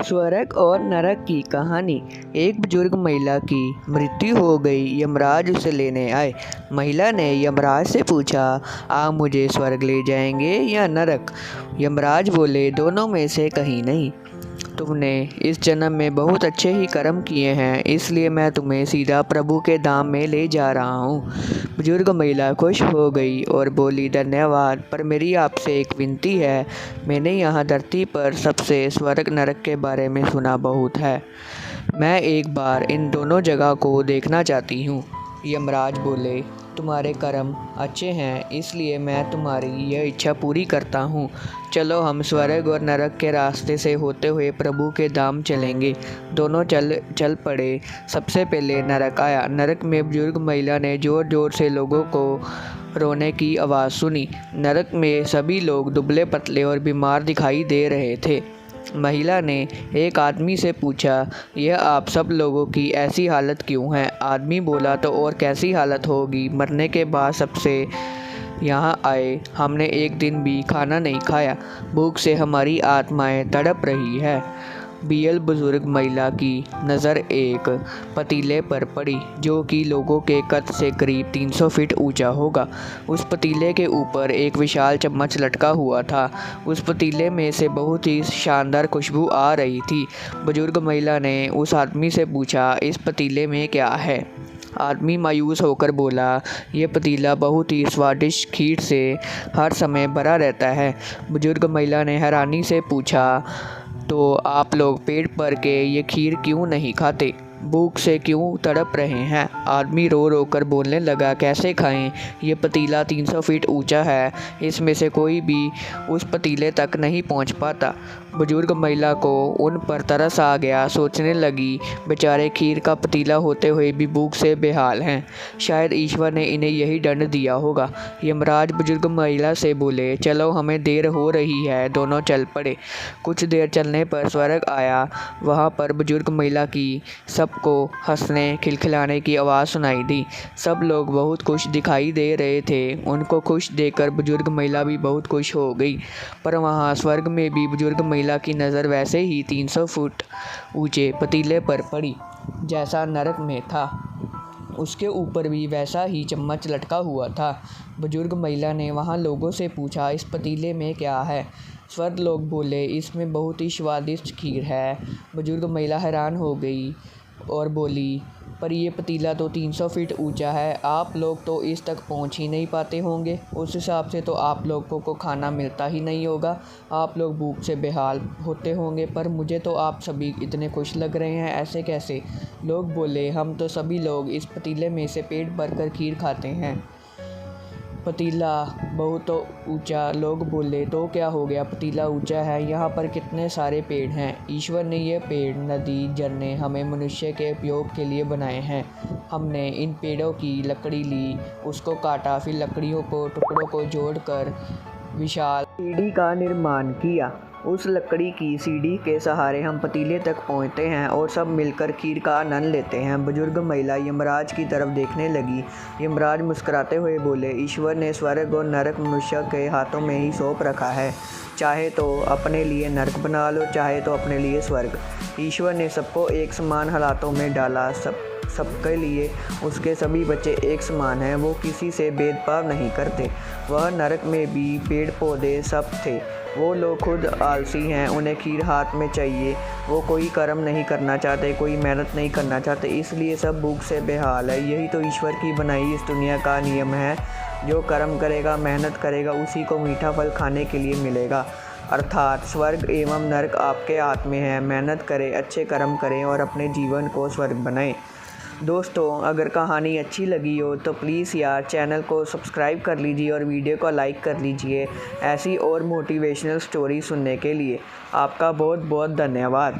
स्वर्ग और नरक की कहानी। एक बुजुर्ग महिला की मृत्यु हो गई। यमराज उसे लेने आए। महिला ने यमराज से पूछा, आप मुझे स्वर्ग ले जाएंगे या नरक? यमराज बोले, दोनों में से कहीं नहीं। तुमने इस जन्म में बहुत अच्छे ही कर्म किए हैं, इसलिए मैं तुम्हें सीधा प्रभु के धाम में ले जा रहा हूँ। बुजुर्ग महिला खुश हो गई और बोली, धन्यवाद, पर मेरी आपसे एक विनती है। मैंने यहाँ धरती पर सबसे स्वर्ग नरक के बारे में सुना बहुत है। मैं एक बार इन दोनों जगह को देखना चाहती हूँ। यमराज बोले, तुम्हारे कर्म अच्छे हैं, इसलिए मैं तुम्हारी यह इच्छा पूरी करता हूँ। चलो हम स्वर्ग और नरक के रास्ते से होते हुए प्रभु के धाम चलेंगे। दोनों चल पड़े। सबसे पहले नरक आया। नरक में बुजुर्ग महिला ने ज़ोर ज़ोर से लोगों को रोने की आवाज़ सुनी। नरक में सभी लोग दुबले पतले और बीमार दिखाई दे रहे थे। महिला ने एक आदमी से पूछा, यह आप सब लोगों की ऐसी हालत क्यों है? आदमी बोला, तो और कैसी हालत होगी, मरने के बाद सबसे यहाँ आए। हमने एक दिन भी खाना नहीं खाया। भूख से हमारी आत्माएं तड़प रही है। बीयल बुजुर्ग महिला की नज़र एक पतीले पर पड़ी, जो कि लोगों के कद से करीब 300 फीट ऊंचा होगा। उस पतीले के ऊपर एक विशाल चम्मच लटका हुआ था। उस पतीले में से बहुत ही शानदार खुशबू आ रही थी। बुजुर्ग महिला ने उस आदमी से पूछा, इस पतीले में क्या है? आदमी मायूस होकर बोला, यह पतीला बहुत ही स्वादिष्ट खीर से हर समय भरा रहता है। बुजुर्ग महिला ने हैरानी से पूछा, तो आप लोग पेट भर के ये खीर क्यों नहीं खाते? भूख से क्यों तड़प रहे हैं? आदमी रो रो कर बोलने लगा, कैसे खाएं? ये पतीला 300 फीट ऊंचा है, इसमें से कोई भी उस पतीले तक नहीं पहुंच पाता। बुजुर्ग महिला को उन पर तरस आ गया। सोचने लगी, बेचारे खीर का पतीला होते हुए भी भूख से बेहाल हैं। शायद ईश्वर ने इन्हें यही दंड दिया होगा। यमराज बुजुर्ग महिला से बोले, चलो हमें देर हो रही है। दोनों चल पड़े। कुछ देर चलने पर स्वर्ग आया। वहाँ पर बुजुर्ग महिला की सबको हंसने खिलखिलाने की आवाज़ सुनाई दी। सब लोग बहुत खुश दिखाई दे रहे थे। उनको खुश देखकर बुजुर्ग महिला भी बहुत खुश हो गई। पर वहाँ स्वर्ग में भी बुजुर्ग महिला की नज़र वैसे ही 300 फुट ऊंचे पतीले पर पड़ी, जैसा नरक में था। उसके ऊपर भी वैसा ही चम्मच लटका हुआ था। बुजुर्ग महिला ने वहाँ लोगों से पूछा, इस पतीले में क्या है? स्वर्ग लोग बोले, इसमें बहुत ही स्वादिष्ट खीर है। बुजुर्ग महिला हैरान हो गई और बोली, पर यह पतीला तो 300 फीट ऊंचा है, आप लोग तो इस तक पहुंच ही नहीं पाते होंगे। उस हिसाब से तो आप लोगों को खाना मिलता ही नहीं होगा, आप लोग भूख से बेहाल होते होंगे। पर मुझे तो आप सभी इतने खुश लग रहे हैं, ऐसे कैसे? लोग बोले, हम तो सभी लोग इस पतीले में से पेट भरकर खीर खाते हैं। पतीला बहुत ऊंचा। लोग बोले, तो क्या हो गया, पतीला ऊंचा है, यहाँ पर कितने सारे पेड़ हैं। ईश्वर ने ये पेड़, नदी, झरने हमें मनुष्य के उपयोग के लिए बनाए हैं। हमने इन पेड़ों की लकड़ी ली, उसको काटा, फिर लकड़ियों को टुकड़ों को जोड़कर विशाल सीढ़ी का निर्माण किया। उस लकड़ी की सीढ़ी के सहारे हम पतीले तक पहुंचते हैं और सब मिलकर खीर का आनंद लेते हैं। बुजुर्ग महिला यमराज की तरफ देखने लगी। यमराज मुस्कुराते हुए बोले, ईश्वर ने स्वर्ग और नरक मनुष्य के हाथों में ही सौंप रखा है। चाहे तो अपने लिए नरक बना लो, चाहे तो अपने लिए स्वर्ग। ईश्वर ने सबको एक समान हालातों में डाला। सबके लिए उसके सभी बच्चे एक समान हैं। वो किसी से भेदभाव नहीं करते। वह नरक में भी पेड़ पौधे सब थे। वो लोग खुद आलसी हैं, उन्हें खीर हाथ में चाहिए। वो कोई कर्म नहीं करना चाहते, कोई मेहनत नहीं करना चाहते, इसलिए सब भूख से बेहाल है। यही तो ईश्वर की बनाई इस दुनिया का नियम है। जो कर्म करेगा, मेहनत करेगा, उसी को मीठा फल खाने के लिए मिलेगा। अर्थात स्वर्ग एवं नरक आपके हाथ में है। मेहनत करें, अच्छे कर्म करें और अपने जीवन को स्वर्ग बनाएं। दोस्तों, अगर कहानी अच्छी लगी हो तो प्लीज़ यार चैनल को सब्सक्राइब कर लीजिए और वीडियो को लाइक कर लीजिए। ऐसी और मोटिवेशनल स्टोरी सुनने के लिए आपका बहुत बहुत धन्यवाद।